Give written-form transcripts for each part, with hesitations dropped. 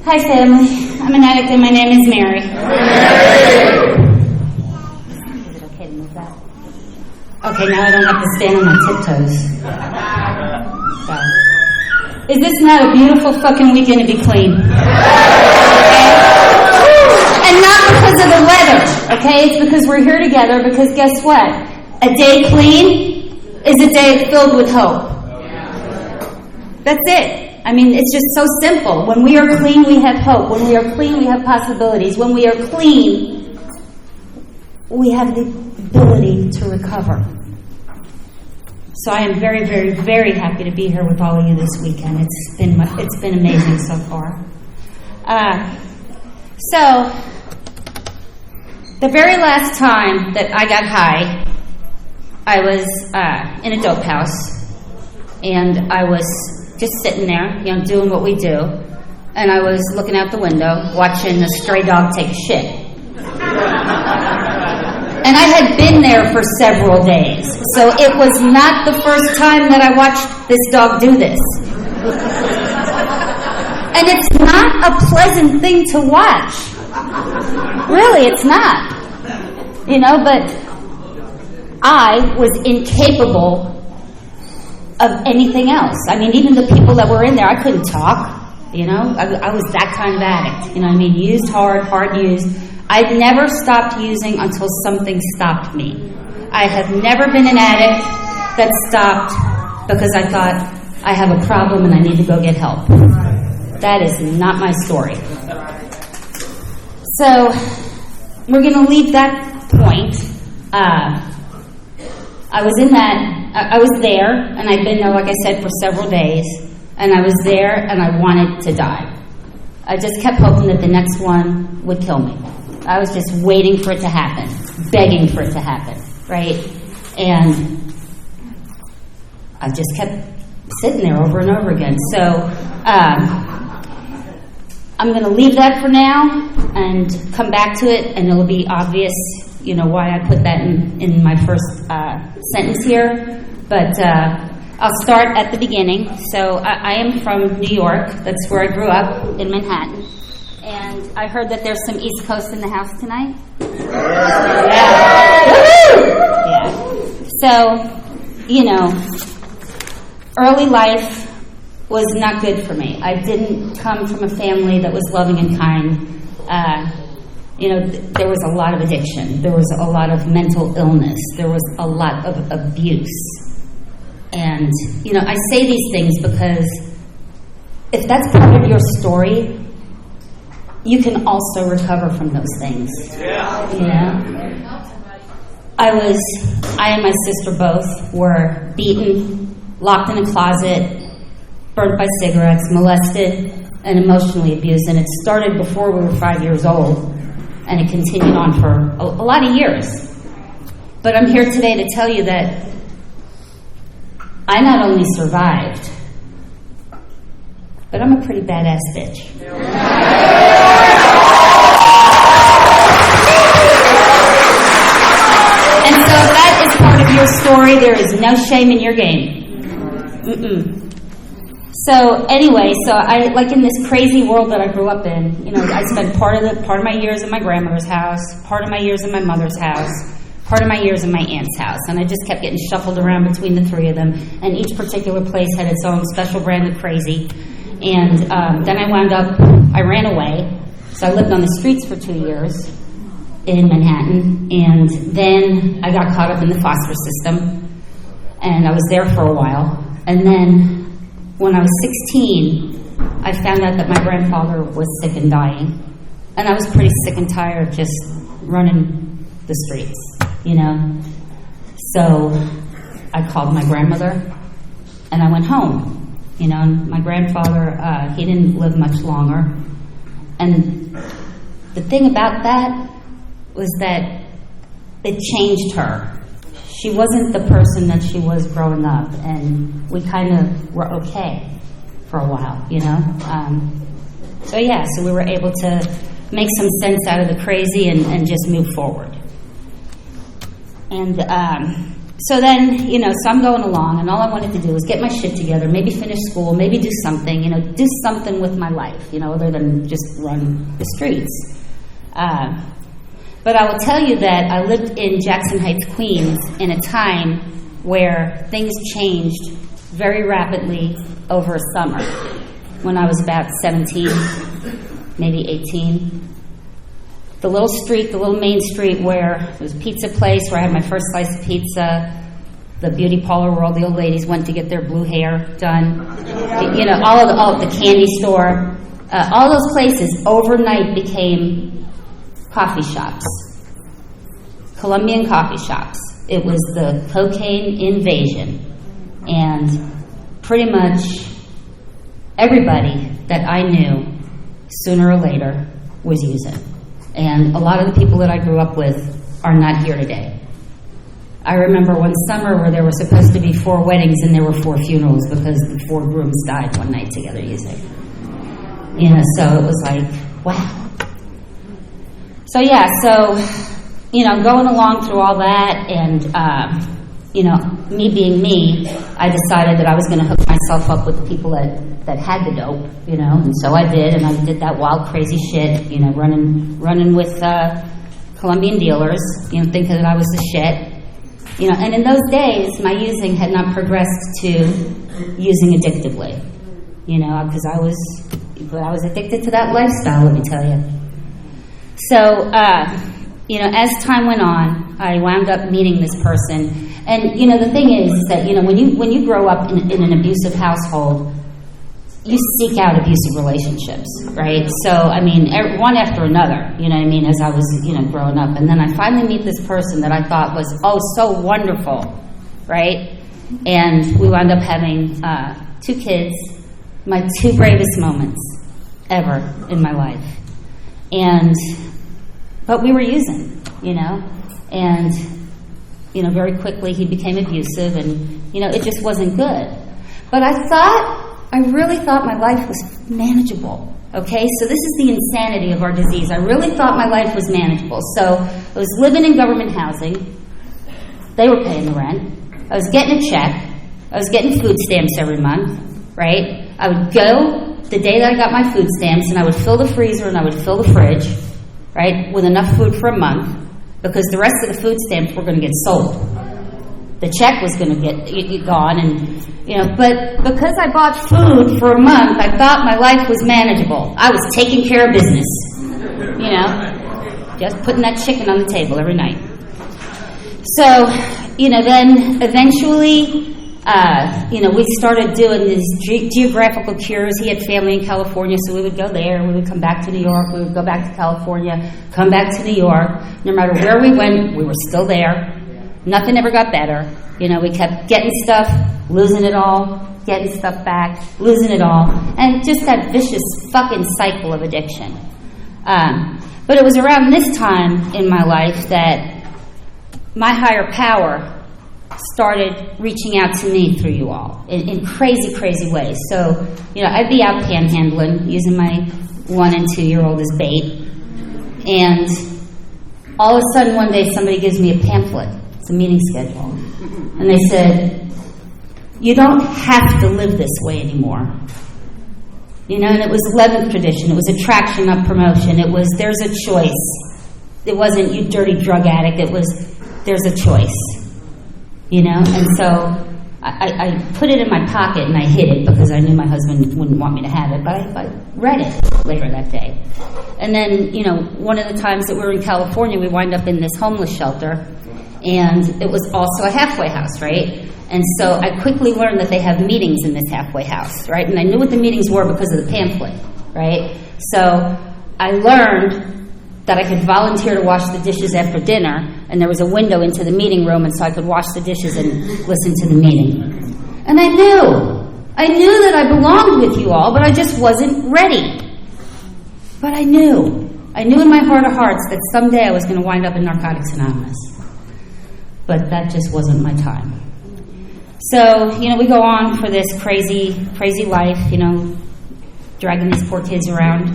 Hi, family. I'm an addict and my name is Mary. Is it okay to move that? Okay, now I don't have to stand on my tiptoes. So, is this not a beautiful fucking weekend to be clean? Okay? And not because of the weather, okay? It's because we're here together, because guess what? A day clean is a day filled with hope. That's it. I mean, it's just so simple. When we are clean, we have hope. When we are clean, we have possibilities. When we are clean, we have the ability to recover. So I am very, very, very happy to be here with all of you this weekend. It's been amazing so far. So the very last time that I got high, I was in a dope house, and I was just sitting there, doing what we do, and I was looking out the window, watching a stray dog take a shit. And I had been there for several days, so it was not the first time that I watched this dog do this. And it's not a pleasant thing to watch. Really, it's not. But I was incapable of anything else. I mean, even the people that were in there, I couldn't talk. I was that kind of addict. Used hard used. I'd never stopped using until something stopped me. I have never been an addict that stopped because I thought I have a problem and I need to go get help. That is not my story. So we're going to leave that point. I was there, and I'd been there, like I said, for several days, and I was there, and I wanted to die. I just kept hoping that the next one would kill me. I was just waiting for it to happen, begging for it to happen, right? And I just kept sitting there over and over again. So I'm going to leave that for now and come back to it, and it'll be obvious why I put that in my first sentence here. But I'll start at the beginning. So I am from New York. That's where I grew up, in Manhattan. And I heard that there's some East Coast in the house tonight. Yeah. So, early life was not good for me. I didn't come from a family that was loving and kind. There was a lot of addiction. There was a lot of mental illness. There was a lot of abuse. And, I say these things because if that's part of your story, you can also recover from those things. Yeah. I and my sister both were beaten, locked in a closet, burnt by cigarettes, molested, and emotionally abused. And it started before we were 5 years old. And it continued on for a lot of years. But I'm here today to tell you that I not only survived, but I'm a pretty badass bitch. And so that is part of your story. There is no shame in your game. So anyway, I in this crazy world that I grew up in. I spent part of my years in my grandmother's house, part of my years in my mother's house, part of my years in my aunt's house, and I just kept getting shuffled around between the three of them. And each particular place had its own special brand of crazy. And then I ran away. So I lived on the streets for 2 years in Manhattan, and then I got caught up in the foster system, and I was there for a while, and then. When I was 16, I found out that my grandfather was sick and dying. And I was pretty sick and tired of just running the streets, So I called my grandmother, and I went home. And my grandfather, he didn't live much longer. And the thing about that was that it changed her. She wasn't the person that she was growing up, and we kind of were okay for a while, So we were able to make some sense out of the crazy and just move forward. And So then, so I'm going along, and all I wanted to do was get my shit together, maybe finish school, maybe do something, do something with my life, other than just run the streets. But I will tell you that I lived in Jackson Heights, Queens, in a time where things changed very rapidly over a summer, when I was about 17, maybe 18. The little street, the little main street where there was a pizza place where I had my first slice of pizza, the beauty parlor where all the old ladies went to get their blue hair done, all of the candy store, all those places overnight became coffee shops, Colombian coffee shops. It was the cocaine invasion, and pretty much everybody that I knew, sooner or later, was using. And a lot of the people that I grew up with are not here today. I remember one summer where there were supposed to be 4 weddings and there were 4 funerals because the 4 grooms died one night together using. So it was like, wow. So going along through all that and, me being me, I decided that I was going to hook myself up with the people that had the dope, and so I did, and I did that wild, crazy shit, running with Colombian dealers, thinking that I was the shit, and in those days, my using had not progressed to using addictively, because I was addicted to that lifestyle, let me tell you. So, as time went on, I wound up meeting this person. And, the thing is that, when you grow up in an abusive household, you seek out abusive relationships, right? So, one after another, as I was, growing up. And then I finally meet this person that I thought was, so wonderful, right? And we wound up having 2 kids, my 2 bravest moments ever in my life. But we were using, and, very quickly he became abusive and, it just wasn't good. But I really thought my life was manageable, okay? So this is the insanity of our disease. I really thought my life was manageable. So I was living in government housing. They were paying the rent. I was getting a check. I was getting food stamps every month, right? I would go the day that I got my food stamps and I would fill the freezer and I would fill the fridge, right, with enough food for a month, because the rest of the food stamps were going to get sold. The check was going to get gone, and but because I bought food for a month, I thought my life was manageable. I was taking care of business, just putting that chicken on the table every night. So, then eventually, we started doing these geographical cures. He had family in California, so we would go there. We would come back to New York. We would go back to California, come back to New York. No matter where we went, we were still there. Nothing ever got better. We kept getting stuff, losing it all, getting stuff back, losing it all, and just that vicious fucking cycle of addiction. But it was around this time in my life that my higher power started reaching out to me through you all in crazy, crazy ways. So, I'd be out panhandling, using my 1 and 2-year-old as bait, and all of a sudden one day somebody gives me a pamphlet. It's a meeting schedule. And they said, you don't have to live this way anymore. And it was 11th tradition. It was attraction, not promotion. It was, there's a choice. It wasn't, you dirty drug addict. It was, there's a choice. And so I put it in my pocket and I hid it because I knew my husband wouldn't want me to have it, but I read it later that day. And then, one of the times that we were in California, we wind up in this homeless shelter, and it was also a halfway house, right? And so I quickly learned that they have meetings in this halfway house, right? And I knew what the meetings were because of the pamphlet, right? So I learned that I could volunteer to wash the dishes after dinner, and there was a window into the meeting room, and so I could wash the dishes and listen to the meeting. And I knew that I belonged with you all, but I just wasn't ready. But I knew in my heart of hearts that someday I was going to wind up in Narcotics Anonymous. But that just wasn't my time. So, we go on for this crazy, crazy life, dragging these poor kids around.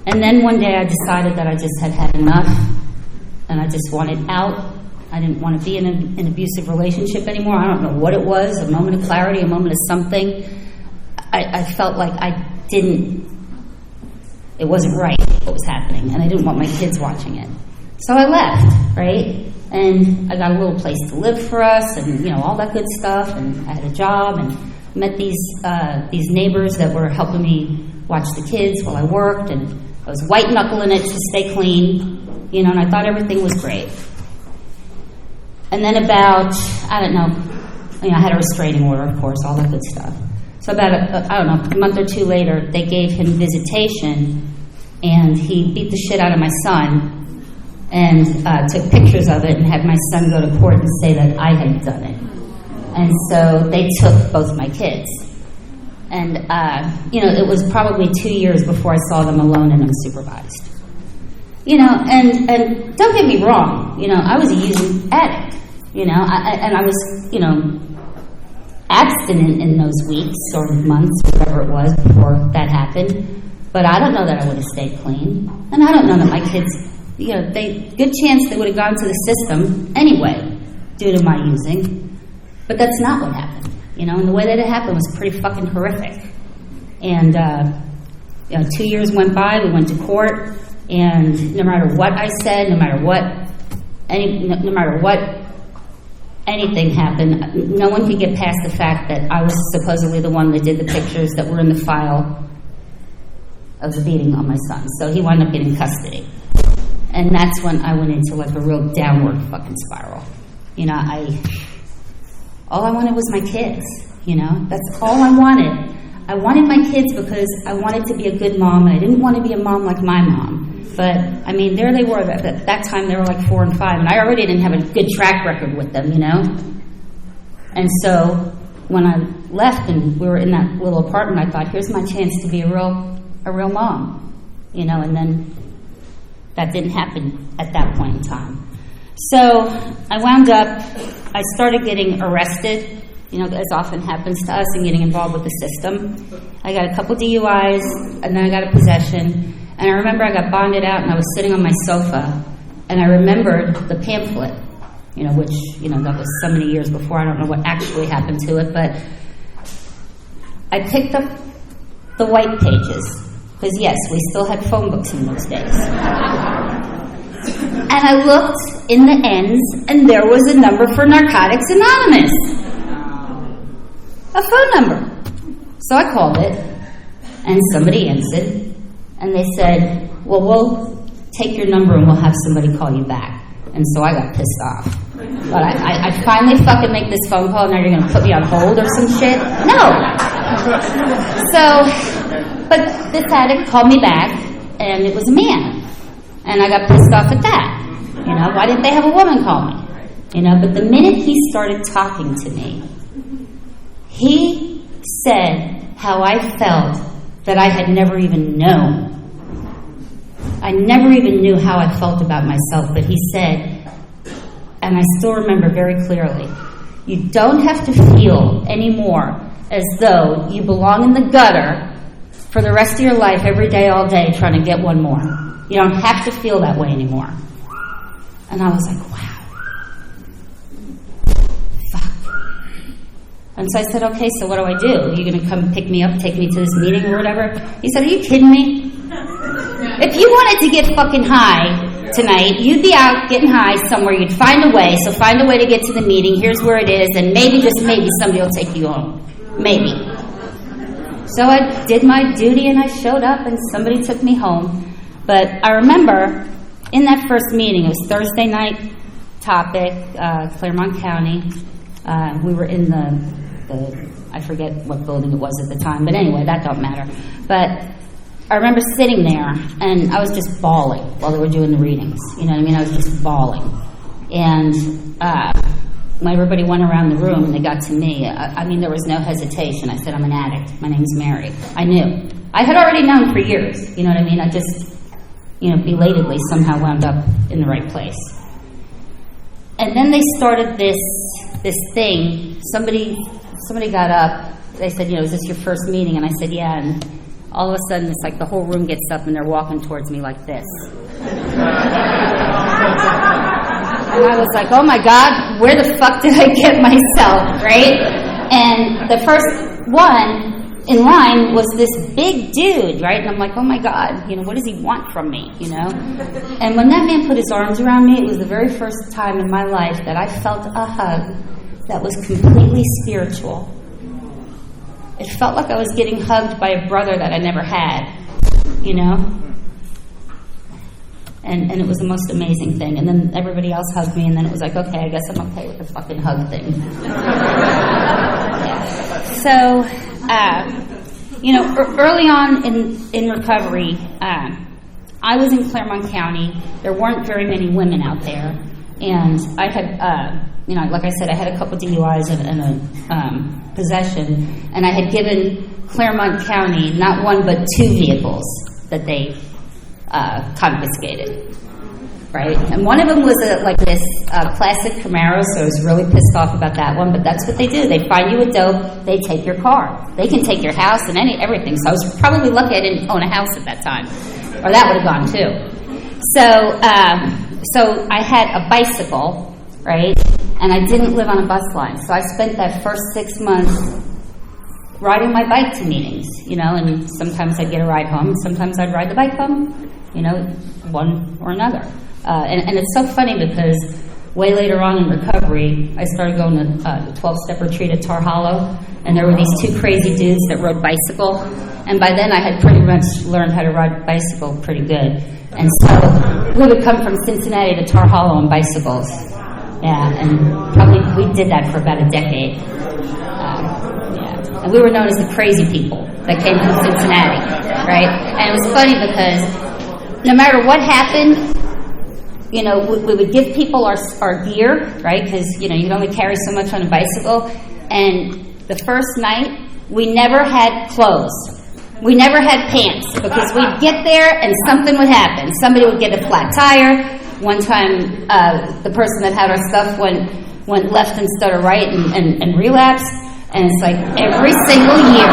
And then one day I decided that I just had enough, and I just wanted out. I didn't want to be in an abusive relationship anymore. I don't know what it was, a moment of clarity, a moment of something. I felt like it wasn't right what was happening, and I didn't want my kids watching it. So I left, right? And I got a little place to live for us, and all that good stuff, and I had a job, and met these neighbors that were helping me watch the kids while I worked, and I was white-knuckling it to stay clean, and I thought everything was great. And then about, I don't know, I had a restraining order, of course, all that good stuff. So about, a month or two later, they gave him visitation, and he beat the shit out of my son, and took pictures of it and had my son go to court and say that I had done it. And so they took both my kids. And, it was probably 2 years before I saw them alone and unsupervised. And don't get me wrong, I was a using addict, and I was, abstinent in those weeks or months, whatever it was, before that happened. But I don't know that I would have stayed clean. And I don't know that my kids, good chance they would have gone to the system anyway, due to my using. But that's not what happened, and the way that it happened was pretty fucking horrific. And, 2 years went by, we went to court, and no matter what I said, no matter what anything happened, no one could get past the fact that I was supposedly the one that did the pictures that were in the file of the beating on my son. So he wound up getting custody. And that's when I went into like a real downward fucking spiral. All I wanted was my kids, That's all I wanted. I wanted my kids because I wanted to be a good mom, and I didn't want to be a mom like my mom. But, there they were. At that time, they were like 4 and 5, and I already didn't have a good track record with them, And so when I left and we were in that little apartment, I thought, here's my chance to be a real mom, and then that didn't happen at that point in time. So I wound up, I started getting arrested, as often happens to us, and getting involved with the system. I got a couple DUIs, and then I got a possession. And I remember I got bonded out, and I was sitting on my sofa, and I remembered the pamphlet, which, that was so many years before. I don't know what actually happened to it, but I picked up the white pages, because, yes, we still had phone books in those days. And I looked in the ends, and there was a number for Narcotics Anonymous. A phone number. So I called it, and somebody answered. And they said, well, we'll take your number and we'll have somebody call you back. And so I got pissed off. But I finally fucking make this phone call, and now you're going to put me on hold or some shit? No. So, but this addict called me back, and it was a man. And I got pissed off at that. Why didn't they have a woman call me? But the minute he started talking to me, he said how I felt that I had never even known. I never even knew how I felt about myself, but he said, and I still remember very clearly, you don't have to feel anymore as though you belong in the gutter for the rest of your life, every day, all day, trying to get one more. You don't have to feel that way anymore. And I was like, wow. And so I said, okay, so what do I do? Are you going to come pick me up, take me to this meeting or whatever? He said, are you kidding me? If you wanted to get fucking high tonight, you'd be out getting high somewhere. You'd find a way. So find a way to get to the meeting. Here's where it is. And maybe, just maybe, somebody will take you home. Maybe. So I did my duty and I showed up and somebody took me home. But I remember in that first meeting, it was Thursday night topic, Claremont County. We were in the I forget what building it was at the time, but anyway, that don't matter. But I remember sitting there, and I was just bawling while they were doing the readings. You know what I mean? I was just bawling. And when everybody went around the room and they got to me, there was no hesitation. I said, I'm an addict. My name's Mary. I knew. I had already known for years. You know what I mean? I just, belatedly somehow wound up in the right place. And then they started this thing. Somebody got up. They said, is this your first meeting? And I said, yeah. And all of a sudden, it's like the whole room gets up and they're walking towards me like this. And I was like, oh my God, where the fuck did I get myself, right? And the first one in line was this big dude, right? And I'm like, oh my God, what does he want from me, And when that man put his arms around me, it was the very first time in my life that I felt a hug that was completely spiritual. It felt like I was getting hugged by a brother that I never had, And it was the most amazing thing. And then everybody else hugged me, and then it was like, okay, I guess I'm okay with the fucking hug thing. Yeah. So, early on in recovery, I was in Claremont County. There weren't very many women out there. And I had, like I said, I had a couple DUIs and a possession. And I had given Claremont County not one but 2 vehicles that they confiscated, right? And one of them was this classic Camaro, so I was really pissed off about that one, but that's what they do. They find you with dope, they take your car. They can take your house and everything. So I was probably lucky I didn't own a house at that time, or that would have gone too. So I had a bicycle, right? And I didn't live on a bus line. So I spent that first 6 months riding my bike to meetings, and sometimes I'd get a ride home, and sometimes I'd ride the bike home, one or another. And it's so funny because way later on in recovery, I started going to the 12-step retreat at Tar Hollow, and there were these 2 crazy dudes that rode bicycle, and by then I had pretty much learned how to ride a bicycle pretty good. And so we would come from Cincinnati to Tar Hollow on bicycles. Yeah, and probably we did that for about a decade. And we were known as the crazy people that came from Cincinnati, right? And it was funny because no matter what happened, we would give people our gear, right? Because, you could only carry so much on a bicycle. And the first night, we never had clothes. We never had pants because we'd get there and something would happen. Somebody would get a flat tire. One time, the person that had our stuff went left instead of right and relapsed. And it's like every single year,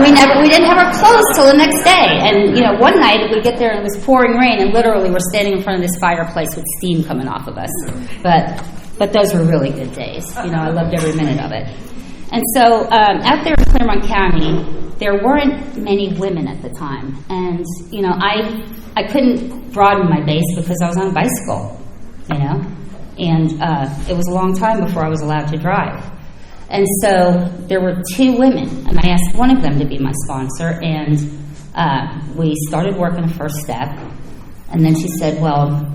we didn't have our clothes till the next day. And one night we get there and it was pouring rain, and literally we're standing in front of this fireplace with steam coming off of us. But those were really good days. I loved every minute of it. And so out there in Claremont County, there weren't many women at the time, and I couldn't broaden my base because I was on a bicycle, and it was a long time before I was allowed to drive. And so there were 2 women, and I asked one of them to be my sponsor, and we started working the first step. And then she said, well,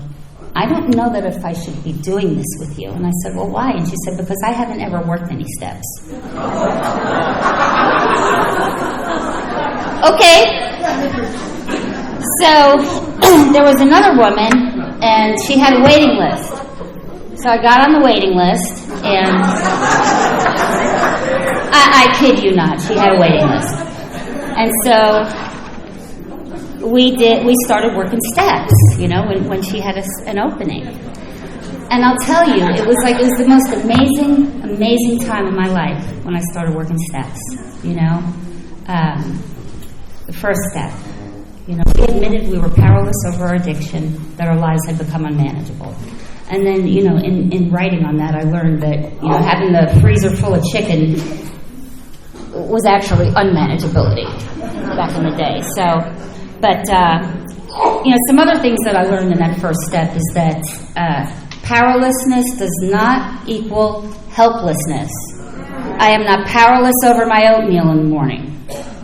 I don't know that if I should be doing this with you. And I said, well, why? And she said, because I haven't ever worked any steps. Okay. So there was another woman, and she had a waiting list. So I got on the waiting list, and I kid you not, she had a waiting list. And so we started working steps, when she had an opening. And I'll tell you, it was the most amazing time of my life when I started working steps, the first step. We admitted we were powerless over our addiction, that our lives had become unmanageable. And then, in writing on that, I learned that, having the freezer full of chicken was actually unmanageability back in the day. So, but, some other things that I learned in that first step is that powerlessness does not equal helplessness. I am not powerless over my oatmeal in the morning.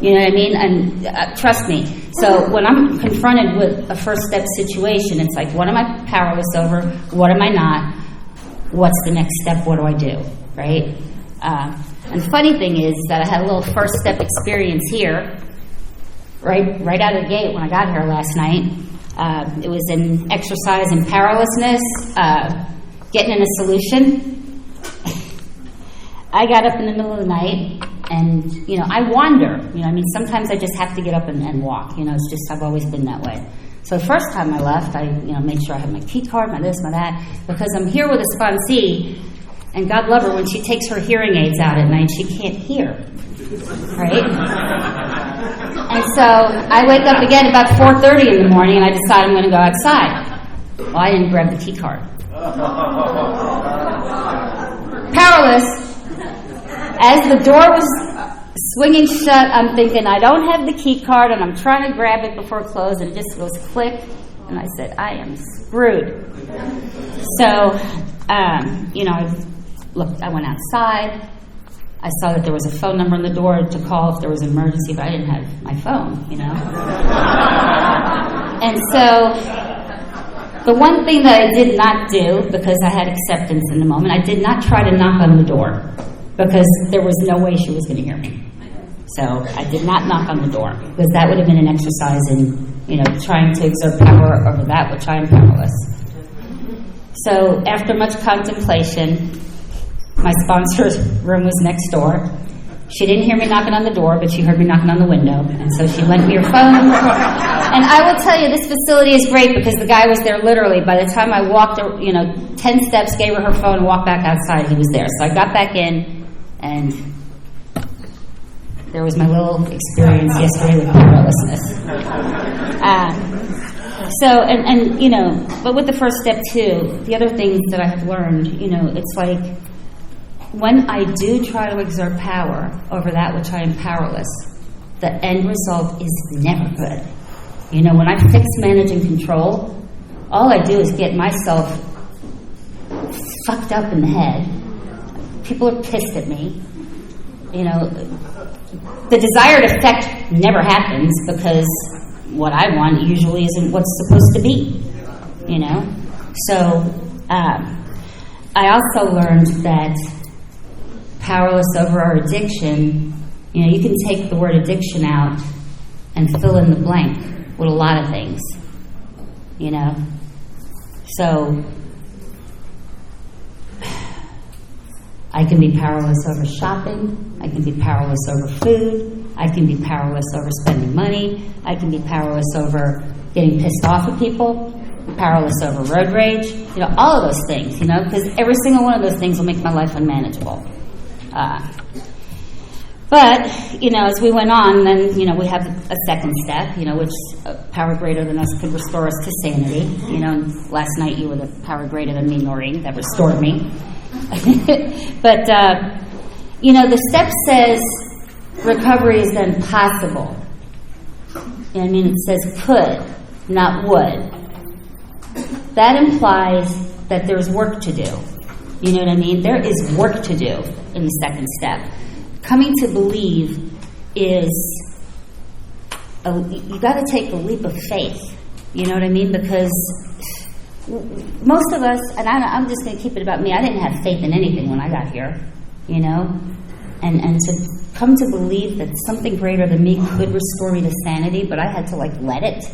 You know what I mean? And trust me. So when I'm confronted with a first step situation, it's like, what am I powerless over? What am I not? What's the next step? What do I do? Right? And the funny thing is that I had a little first step experience here, right out of the gate when I got here last night. It was in exercise and powerlessness, getting in a solution. I got up in the middle of the night, and, I wander. Sometimes I just have to get up and walk. It's just, I've always been that way. So the first time I left, I, made sure I had my key card, my this, my that, because I'm here with a sponsee, and God love her, when she takes her hearing aids out at night, she can't hear, right? And so I wake up again about 4:30 in the morning, and I decide I'm going to go outside. Well, I didn't grab the key card. Powerless. As the door was swinging shut, I'm thinking, I don't have the key card, and I'm trying to grab it before it closed, and it just goes click, and I said, I am screwed. So, I went outside. I saw that there was a phone number on the door to call if there was an emergency, but I didn't have my phone, And so, the one thing that I did not do, because I had acceptance in the moment, I did not try to knock on the door, because there was no way she was going to hear me. So I did not knock on the door, because that would have been an exercise in, trying to exert power over that which I am powerless. So after much contemplation, my sponsor's room was next door. She didn't hear me knocking on the door, but she heard me knocking on the window. And so she lent me her phone. And I will tell you, this facility is great because the guy was there literally. By the time I walked, 10 steps, gave her her phone, and walked back outside, he was there. So I got back in, and there was my little experience yesterday with powerlessness. But with the first step too, the other things that I have learned, it's like when I do try to exert power over that which I am powerless, the end result is never good. When I fix, manage, and control, all I do is get myself fucked up in the head. People are pissed at me. The desired effect never happens because what I want usually isn't what's supposed to be, So, I also learned that powerless over our addiction, you can take the word addiction out and fill in the blank with a lot of things, So, I can be powerless over shopping. I can be powerless over food. I can be powerless over spending money. I can be powerless over getting pissed off at people. Powerless over road rage. All of those things, because every single one of those things will make my life unmanageable. But, as we went on, then, we have a second step, which power greater than us could restore us to sanity. Last night you were the power greater than me, Noreen, that restored me. But, the step says recovery is then possible. It says could, not would. That implies that there's work to do. You know what I mean? There is work to do in the second step. Coming to believe is, you got to take a leap of faith. You know what I mean? Because most of us, and I'm just going to keep it about me, I didn't have faith in anything when I got here, And to come to believe that something greater than me could restore me to sanity, but I had to, let it,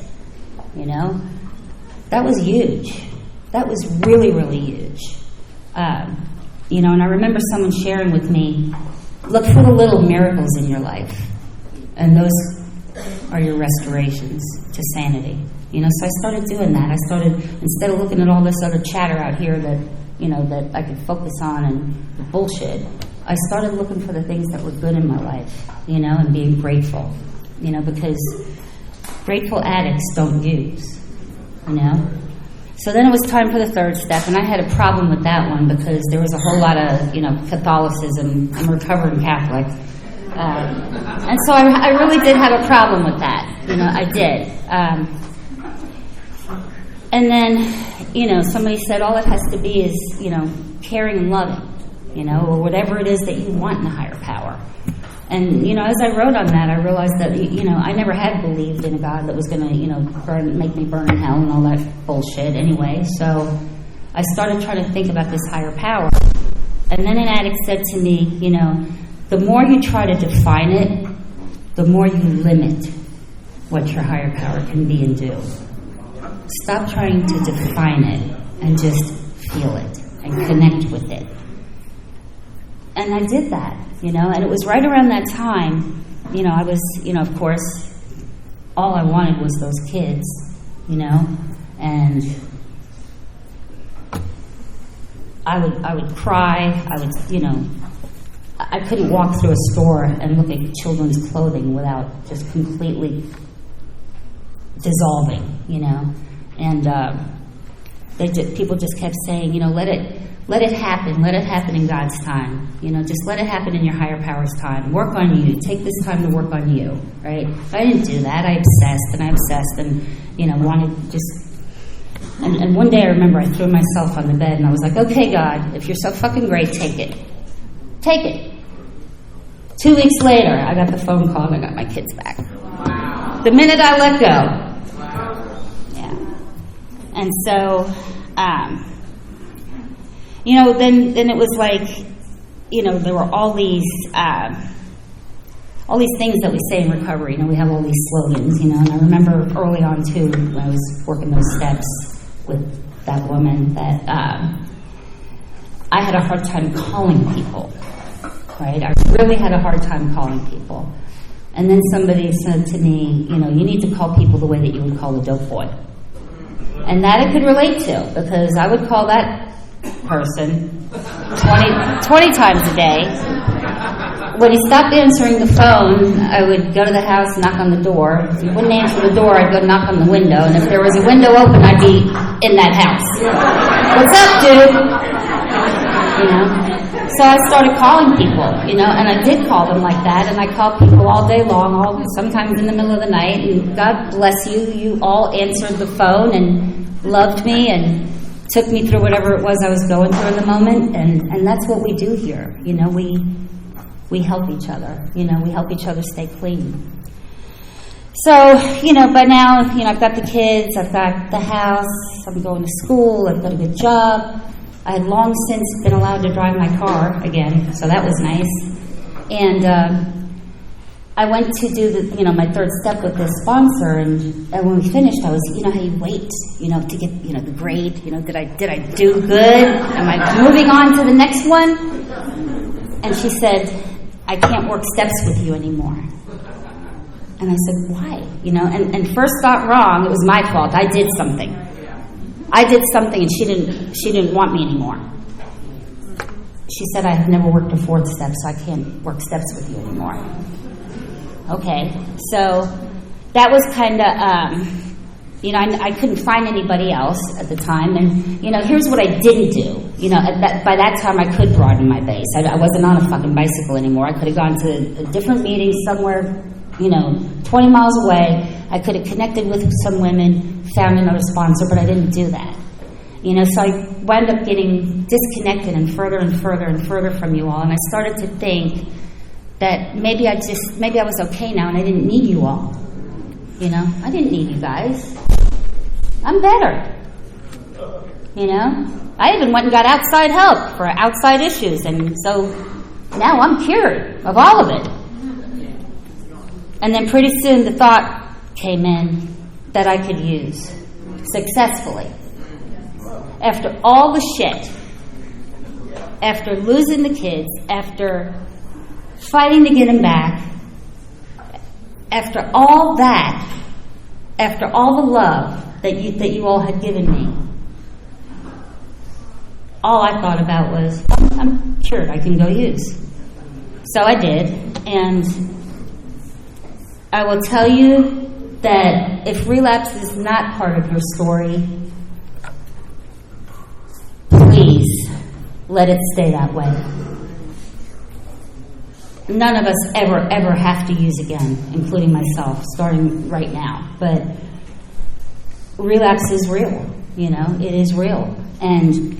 That was huge. That was really, really huge. And I remember someone sharing with me, look for the little miracles in your life. And those are your restorations to sanity. So I started doing that. I started, instead of looking at all this other chatter out here that, that I could focus on and the bullshit, I started looking for the things that were good in my life, and being grateful, because grateful addicts don't use, So then it was time for the third step, and I had a problem with that one because there was a whole lot of, Catholicism. I'm a recovering Catholic. And so I really did have a problem with that. I did. And then, somebody said all it has to be is, caring and loving, or whatever it is that you want in a higher power. And, as I wrote on that, I realized that, I never had believed in a God that was going to, make me burn in hell and all that bullshit anyway. So I started trying to think about this higher power. And then an addict said to me, the more you try to define it, the more you limit what your higher power can be and do. Stop trying to define it and just feel it and connect with it. And I did that, and it was right around that time, I was, of course, all I wanted was those kids, and I would cry, I couldn't walk through a store and look at children's clothing without just completely dissolving, And people just kept saying, let it happen in God's time. Just let it happen in your higher power's time. Work on you. Take this time to work on you, right? I didn't do that. I obsessed and wanted just... And one day I remember I threw myself on the bed and I was like, okay, God, if you're so fucking great, take it. Take it. 2 weeks later, I got the phone call and I got my kids back. Wow. The minute I let go. Wow. Yeah. And so, then it was like, there were all these things that we say in recovery. We have all these slogans, and I remember early on too, when I was working those steps with that woman, that I had a hard time calling people, right? I really had a hard time calling people. And then somebody said to me, you need to call people the way that you would call a dope boy. And that I could relate to, because I would call that person 20 times a day. When he stopped answering the phone, I would go to the house, knock on the door. If he wouldn't answer the door, I'd go knock on the window. And if there was a window open, I'd be in that house. What's up, dude? So I started calling people, and I did call them like that. And I called people all day long, sometimes in the middle of the night. And God bless you, you all answered the phone and loved me and took me through whatever it was I was going through in the moment. And that's what we do here. We help each other. We help each other stay clean. So, by now, I've got the kids, I've got the house, I'm going to school, I've got a good job. I had long since been allowed to drive my car again, so that was nice. And I went to do my third step with this sponsor, and when we finished, I was, how you wait, to get, the grade, did I do good? Am I moving on to the next one? And she said, I can't work steps with you anymore. And I said, why? And first got wrong, it was my fault. I did something, and she didn't want me anymore. She said, I have never worked a fourth step, so I can't work steps with you anymore. Okay, so that was kind of, I couldn't find anybody else at the time. And, here's what I didn't do. By that time I could broaden my base. I wasn't on a fucking bicycle anymore. I could have gone to a different meeting somewhere, 20 miles away. I could have connected with some women, found another sponsor, but I didn't do that. So I wound up getting disconnected and further from you all. And I started to think that maybe I was okay now and I didn't need you all. I didn't need you guys. I'm better. I even went and got outside help for outside issues, and so now I'm cured of all of it. And then pretty soon the thought came in that I could use successfully. After all the shit, after losing the kids, after fighting to get them back, after all that, after all the love that you all had given me, all I thought about was, I'm cured, I can go use. So I did, and I will tell you that if relapse is not part of your story, please let it stay that way. None of us ever have to use again, including myself, starting right now. But relapse is real, it is real. And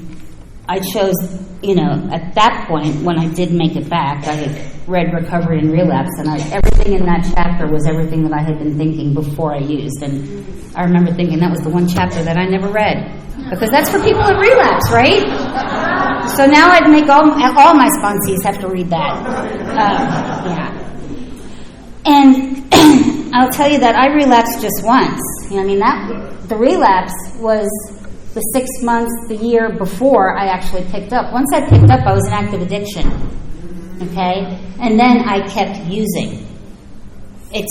I chose, at that point, when I did make it back, I had read Recovery and Relapse, and everything in that chapter was everything that I had been thinking before I used. And I remember thinking that was the one chapter that I never read, because that's for people with relapse, right? So now I'd make all my sponsees have to read that. Yeah. And I'll tell you that I relapsed just once. The relapse was the 6 months, the year before I actually picked up. Once I picked up, I was in active addiction. Okay? And then I kept using. It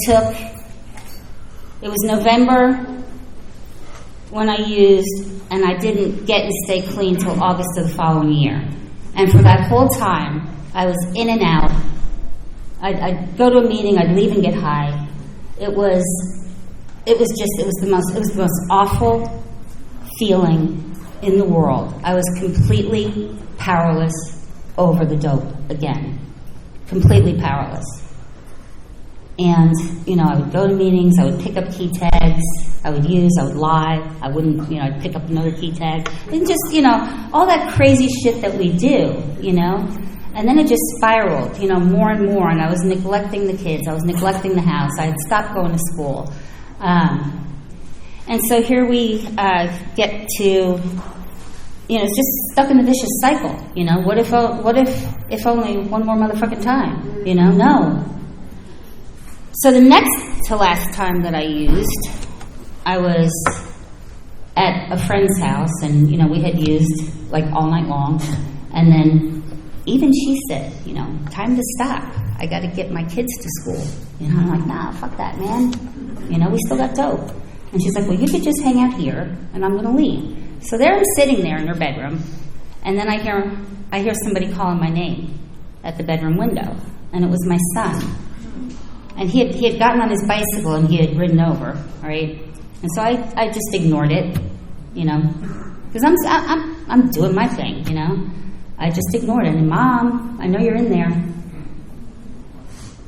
was November when I used, and I didn't get and stay clean till August of the following year. And for that whole time, I was in and out. I'd go to a meeting, I'd leave and get high. It was the most awful feeling in the world. I was completely powerless over the dope again. Completely powerless. And, I would go to meetings, I would pick up key tags, I would lie, I wouldn't, I'd pick up another key tag. And just, all that crazy shit that we do, And then it just spiraled, more and more. And I was neglecting the kids, I was neglecting the house, I had stopped going to school. And so here we get to, it's just stuck in a vicious cycle, What if only one more motherfucking time, No. So the next to last time that I used, I was at a friend's house, and, we had used, all night long. And then even she said, time to stop. I got to get my kids to school. I'm like, nah, fuck that, man. We still got dope. And she's like, well, you could just hang out here, and I'm going to leave. So there I'm sitting there in her bedroom, and then I hear somebody calling my name at the bedroom window, and it was my son. And he had gotten on his bicycle and he had ridden over, right? And so I just ignored it, because I'm doing my thing, I just ignored it. And Mom, I know you're in there.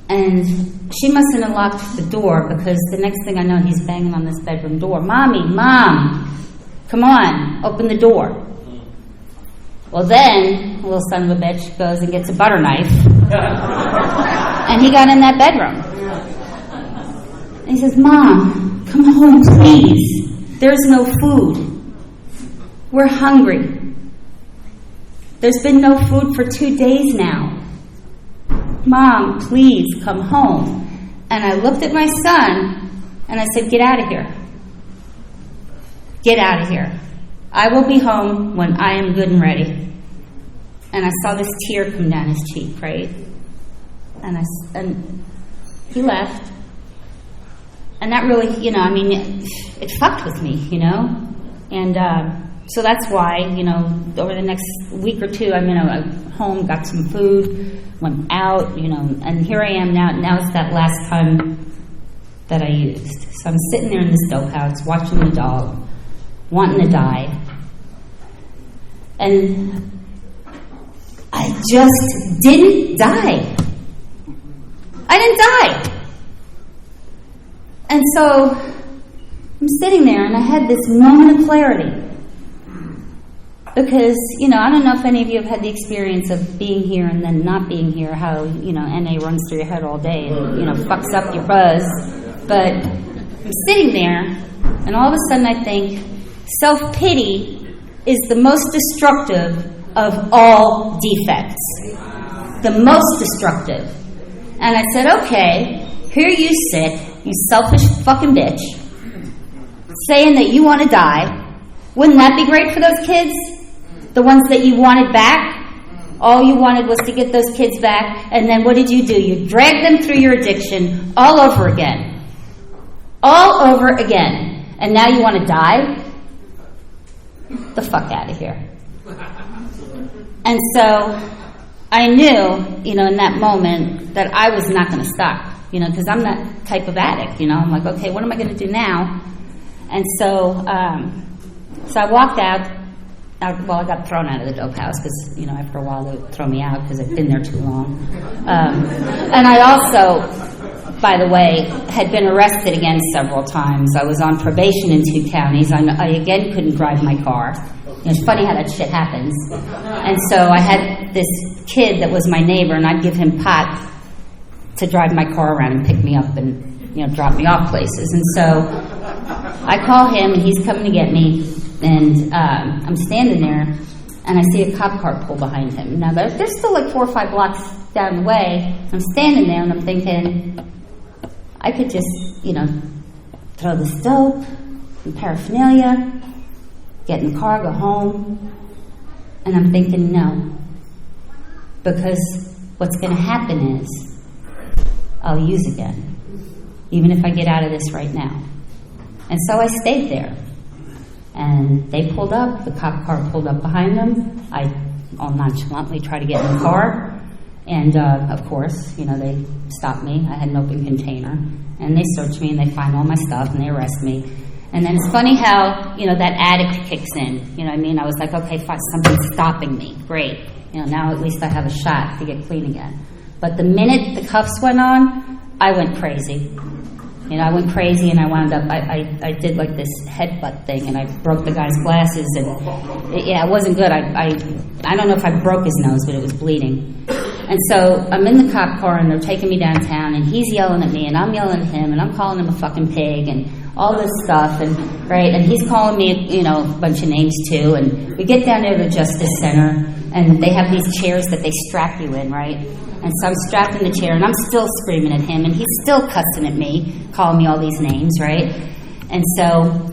And she mustn't have locked the door, because the next thing I know, he's banging on this bedroom door. Mom, come on, open the door. Well, then, little son of a bitch goes and gets a butter knife, and he got in that bedroom. And he says, Mom, come home, please. There's no food. We're hungry. There's been no food for 2 days now. Mom, please come home. And I looked at my son, and I said, get out of here. Get out of here. I will be home when I am good and ready. And I saw this tear come down his cheek, right? And he left. And that really, it fucked with me, And so that's why, over the next week or two, I'm home, got some food, went out, and here I am now. Now it's that last time that I used. So I'm sitting there in this dope house, watching the dog, wanting to die. And I just didn't die. I didn't die. And so I'm sitting there, and I had this moment of clarity. Because, I don't know if any of you have had the experience of being here and then not being here, how, NA runs through your head all day and, fucks up your buzz. But I'm sitting there, and all of a sudden I think, self-pity is the most destructive of all defects. The most destructive. And I said, okay, here you sit, you selfish fucking bitch, saying that you want to die. Wouldn't that be great for those kids? The ones that you wanted back? All you wanted was to get those kids back, and then what did? You dragged them through your addiction all over again. All over again. And now you want to die? The fuck out of here. And so I knew, in that moment that I was not going to stop, because I'm that type of addict, I'm like, okay, what am I going to do now? And so I walked out. I got thrown out of the dope house because, after a while they would throw me out because I'd been there too long. And I also, by the way, had been arrested again several times. I was on probation in 2 counties. I again couldn't drive my car. It's funny how that shit happens. And so I had this kid that was my neighbor, and I'd give him pot to drive my car around and pick me up and, drop me off places. And so I call him, and he's coming to get me. And I'm standing there, and I see a cop car pull behind him. Now, they're still like 4 or 5 blocks down the way. I'm standing there, and I'm thinking, I could just, throw this dope and paraphernalia, get in the car, go home. And I'm thinking, no. Because what's going to happen is I'll use again, even if I get out of this right now. And so I stayed there. And they pulled up, the cop car pulled up behind them. I'll nonchalantly try to get in the car. And, of course, they stopped me. I had an open container. And they search me, and they find all my stuff, and they arrest me. And then it's funny how, that addict kicks in. You know what I mean? I was like, okay, fine, something's stopping me. Great. Now at least I have a shot to get clean again. But the minute the cuffs went on, I went crazy. I went crazy and I wound up, I did like this headbutt thing and I broke the guy's glasses and it wasn't good. I don't know if I broke his nose, but it was bleeding. And so I'm in the cop car and they're taking me downtown and he's yelling at me and I'm yelling at him and I'm calling him a fucking pig and all this stuff and he's calling me, a bunch of names too. And we get down there to the Justice Center and they have these chairs that they strap you in, right? And so I'm strapped in the chair, and I'm still screaming at him, and he's still cussing at me, calling me all these names, right? And so,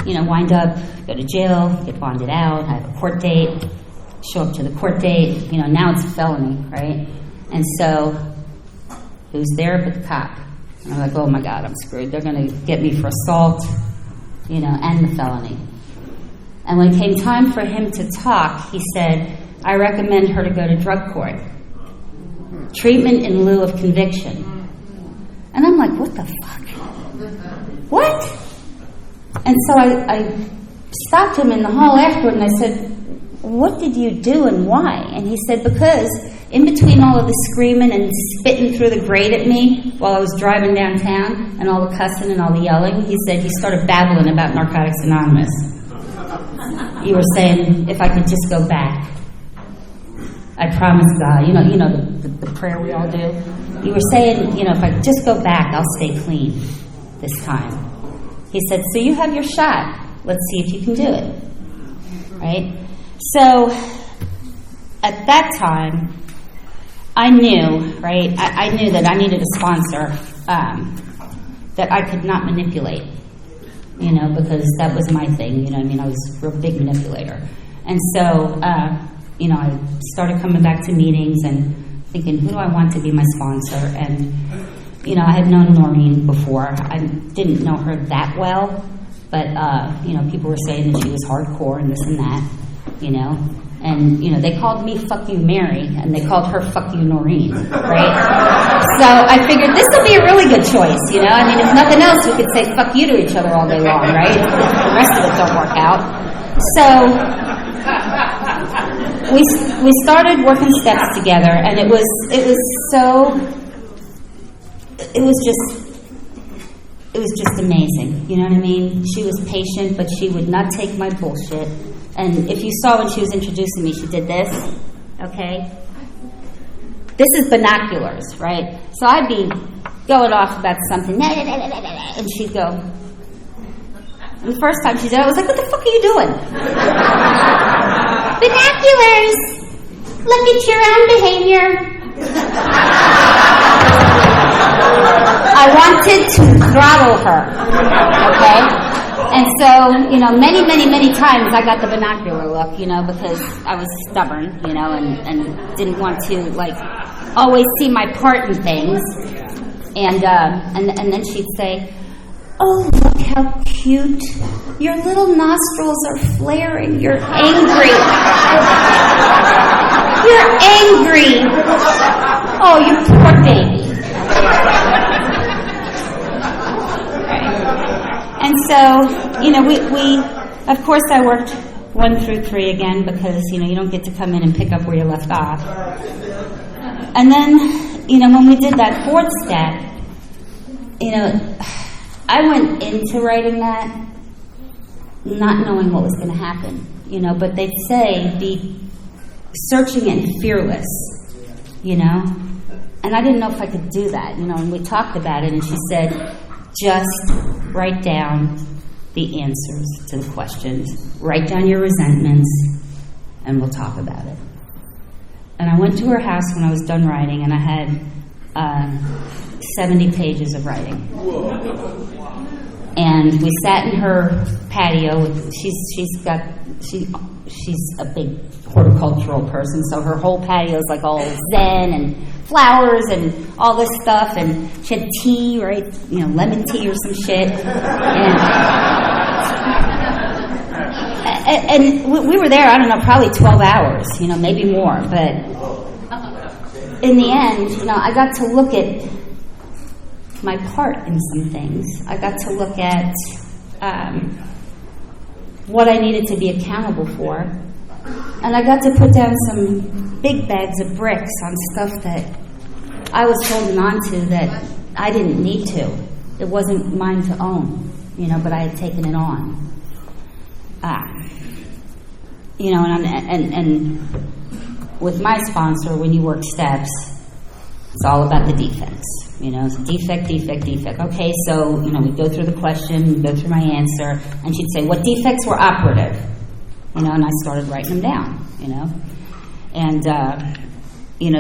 wind up, go to jail, get bonded out, I have a court date, show up to the court date, now it's a felony, right? And so, who's there but the cop? And I'm like, oh my God, I'm screwed. They're going to get me for assault, and the felony. And when it came time for him to talk, he said, I recommend her to go to drug court. Treatment in lieu of conviction. And I'm like, what the fuck? What? And so I stopped him in the hall afterward and I said, what did you do and why? And he said, because in between all of the screaming and spitting through the grate at me while I was driving downtown and all the cussing and all the yelling, he said, you started babbling about Narcotics Anonymous. You were saying, if I could just go back. I promise God, the prayer we all do. You were saying, if I just go back, I'll stay clean this time. He said, so you have your shot. Let's see if you can do it. Right? So, at that time, I knew, right? I knew that I needed a sponsor that I could not manipulate, because that was my thing. I was a real big manipulator. And so, I started coming back to meetings and thinking, who do I want to be my sponsor? And, I had known Noreen before. I didn't know her that well, but, people were saying that she was hardcore and this and that, And, they called me Fuck You Mary, and they called her Fuck You Noreen, right? So I figured this will be a really good choice, if nothing else, we could say fuck you to each other all day long, right? The rest of it don't work out. So we started working steps together, and it was just amazing. You know what I mean? She was patient, but she would not take my bullshit. And if you saw when she was introducing me, she did this, okay? This is binoculars, right? So I'd be going off about something, and she'd go. And the first time she did it, I was like, what the fuck are you doing? Binoculars! Look at your own behavior. I wanted to throttle her, okay? And so, many, many, many times I got the binocular look, because I was stubborn, and didn't want to, always see my part in things. And then she'd say, oh, look how cute. Your little nostrils are flaring. You're angry. You're angry. Oh, you poor baby. And so, we of course I worked 1 through 3 again because, you don't get to come in and pick up where you left off. And then, when we did that 4th step, I went into writing that not knowing what was going to happen, but they'd say be searching and fearless, and I didn't know if I could do that, and we talked about it, and she said, just write down the answers to the questions, write down your resentments, and we'll talk about it. And I went to her house when I was done writing, and I had 70 pages of writing. And we sat in her patio. She's a big horticultural person, so her whole patio is all zen and flowers and all this stuff. And she had tea, right? Lemon tea or some shit. And we were there, I don't know, probably 12 hours, maybe more. But in the end, I got to look at my part in some things. I got to look at what I needed to be accountable for. And I got to put down some big bags of bricks on stuff that I was holding on to that I didn't need to. It wasn't mine to own, but I had taken it on. And with my sponsor, when you work steps, it's all about the defects. Defect. Okay, so, we go through the question, go through my answer, and she'd say, what defects were operative? And I started writing them down, And,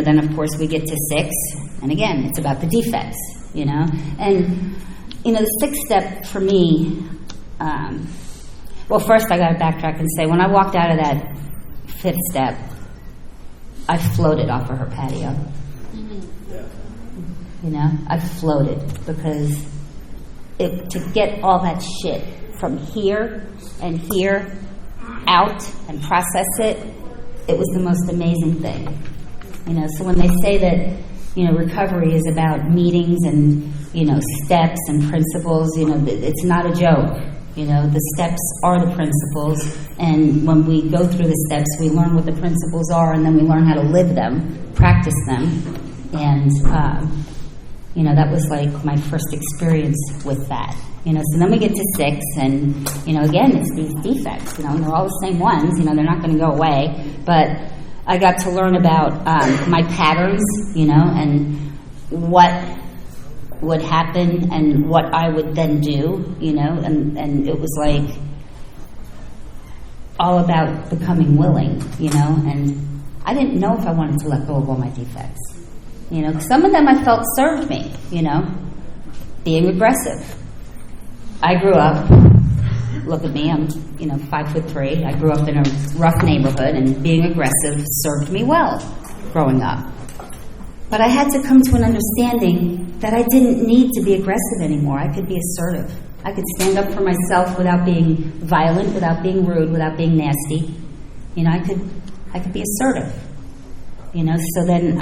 then, of course, we get to 6, and again, it's about the defects, And, the 6th step for me, well, first I got to backtrack and say, when I walked out of that 5th step, I floated off of her patio. I floated because to get all that shit from here and here out and process it, it was the most amazing thing. So when they say that, recovery is about meetings and, steps and principles, it's not a joke. The steps are the principles, and when we go through the steps, we learn what the principles are, and then we learn how to live them, practice them, and, that was like my first experience with that. So then we get to 6, and, again, it's these defects, and they're all the same ones, they're not going to go away, but I got to learn about my patterns, and what would happen and what I would then do, and it was like all about becoming willing, and I didn't know if I wanted to let go of all my defects. 'Cause some of them I felt served me, being aggressive. I grew up, look at me, I'm, 5'3". I grew up in a rough neighborhood, and being aggressive served me well growing up. But I had to come to an understanding that I didn't need to be aggressive anymore. I could be assertive. I could stand up for myself without being violent, without being rude, without being nasty. I could be assertive. So then,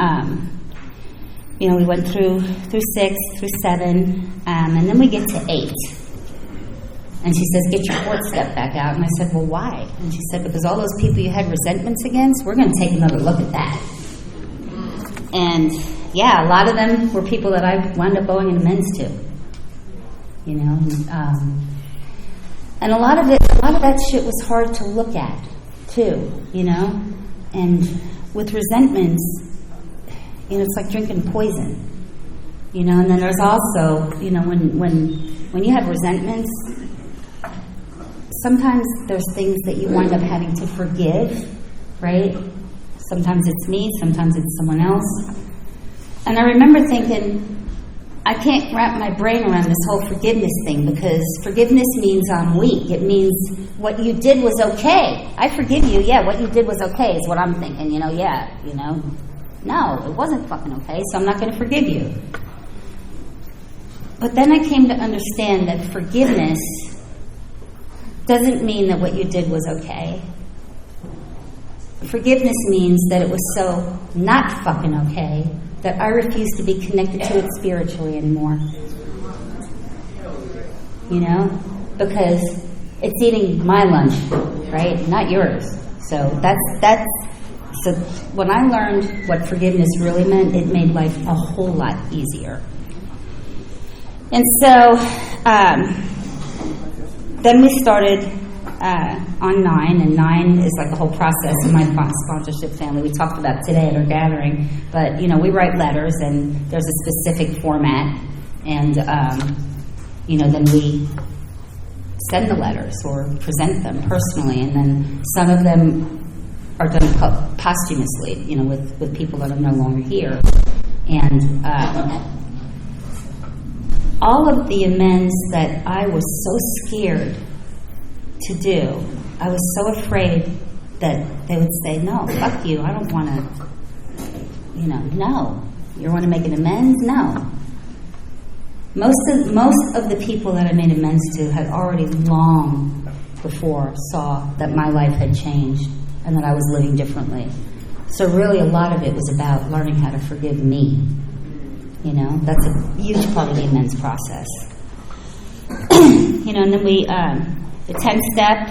we went through 6, through 7, and then we get to 8. And she says, get your 4th step back out. And I said, well, why? And she said, because all those people you had resentments against, we're going to take another look at that. And, yeah, a lot of them were people that I wound up owing an amends to. And a lot of that shit was hard to look at, too, And with resentments, it's like drinking poison, And then there's also, when you have resentments, sometimes there's things that you wind up having to forgive, right? Sometimes it's me, sometimes it's someone else. And I remember thinking, I can't wrap my brain around this whole forgiveness thing, because forgiveness means I'm weak. It means what you did was okay. I forgive you, yeah, what you did was okay is what I'm thinking, No, it wasn't fucking okay, so I'm not going to forgive you. But then I came to understand that forgiveness doesn't mean that what you did was okay. Forgiveness means that it was so not fucking okay that I refuse to be connected to it spiritually anymore. Because it's eating my lunch, right? Not yours. So so when I learned what forgiveness really meant, it made life a whole lot easier. And so then we started on 9, and 9 is like a whole process in my sponsorship family. We talked about today at our gathering, but we write letters, and there's a specific format, and then we send the letters or present them personally, and then some of them are done posthumously, with people that are no longer here, and all of the amends that I was so scared to do, I was so afraid that they would say, no, fuck you, I don't want to, no. You want to make an amends? No. Most of the people that I made amends to had already long before saw that my life had changed and that I was living differently. So really a lot of it was about learning how to forgive me. That's a huge part of the amends process. And then the 10-step.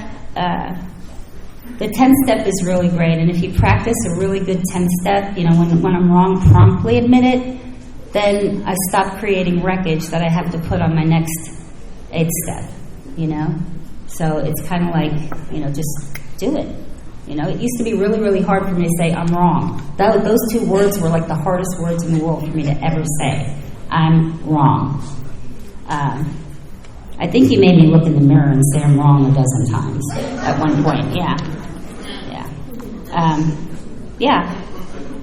The 10-step is really great, and if you practice a really good 10-step, when I'm wrong, promptly admit it, then I stop creating wreckage that I have to put on my next 8th-step, So it's kind of like, just do it. It used to be really, really hard for me to say, I'm wrong. Those 2 words were like the hardest words in the world for me to ever say. I'm wrong. I think you made me look in the mirror and say I'm wrong a dozen times at one point. Yeah.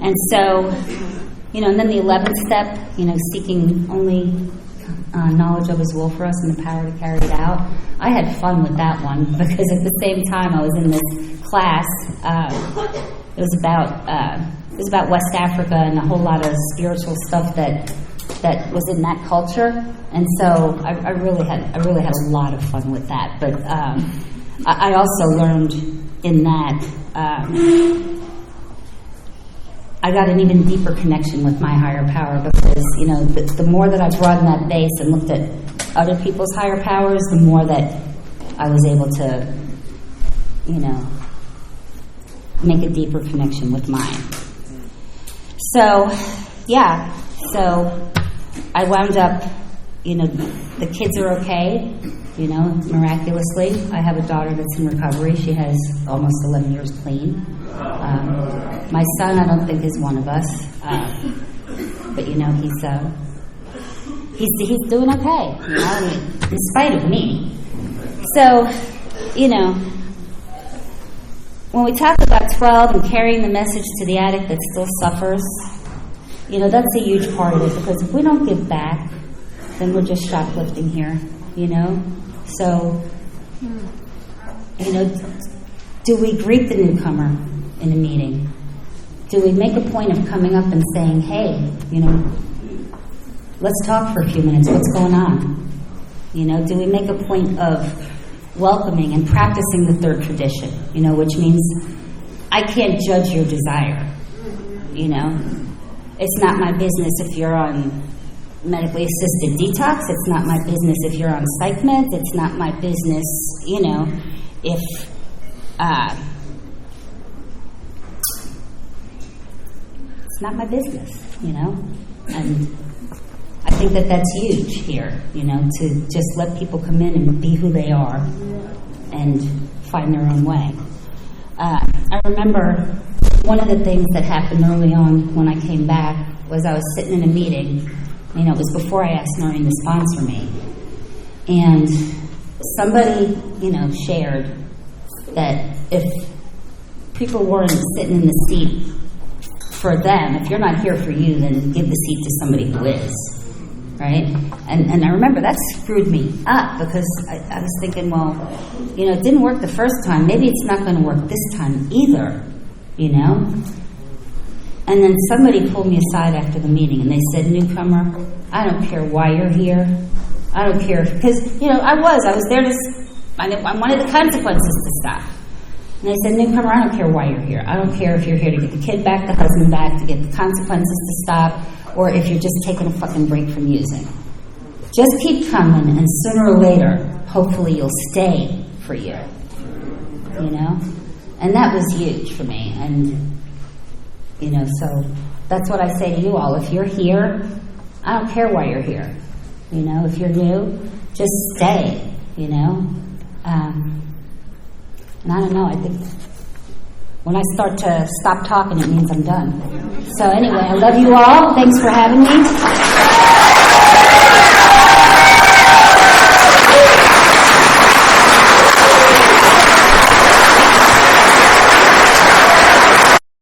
And so, and then the 11th step, seeking only knowledge of His will for us and the power to carry it out. I had fun with that one because at the same time I was in this class. It was about West Africa and a whole lot of spiritual stuff that was in that culture, and so I really had a lot of fun with that. But I also learned in that I got an even deeper connection with my higher power because the more that I broadened that base and looked at other people's higher powers, the more that I was able to make a deeper connection with mine. So I wound up, the kids are okay, miraculously. I have a daughter that's in recovery. She has almost 11 years clean. My son, I don't think, is one of us. But, he's doing okay, in spite of me. So, when we talk about 12 and carrying the message to the addict that still suffers, that's a huge part of it, because if we don't give back, then we're just shoplifting here, So, do we greet the newcomer in a meeting? Do we make a point of coming up and saying, hey, let's talk for a few minutes, what's going on? Do we make a point of welcoming and practicing the 3rd tradition, which means I can't judge your desire, It's not my business if you're on medically assisted detox. It's not my business if you're on psych meds. It's not my business, if it's not my business, And I think that's huge here, to just let people come in and be who they are and find their own way. I remember one of the things that happened early on when I came back was I was sitting in a meeting. It was before I asked Noreen to sponsor me. And somebody, shared that if people weren't sitting in the seat for them, if you're not here for you, then give the seat to somebody who is. Right? And I remember that screwed me up because I was thinking, well, it didn't work the first time. Maybe it's not going to work this time either, And then somebody pulled me aside after the meeting and they said, newcomer, I don't care why you're here. I don't care. Because, I was there I wanted the consequences to stop. And they said, newcomer, I don't care why you're here. I don't care if you're here to get the kid back, the husband back, to get the consequences to stop, or if you're just taking a fucking break from using. Just keep coming, and sooner or later, hopefully you'll stay for you. And that was huge for me. And, so that's what I say to you all. If you're here, I don't care why you're here. If you're new, just stay, And I don't know, I think when I start to stop talking, it means I'm done. So anyway, I love you all. Thanks for having me.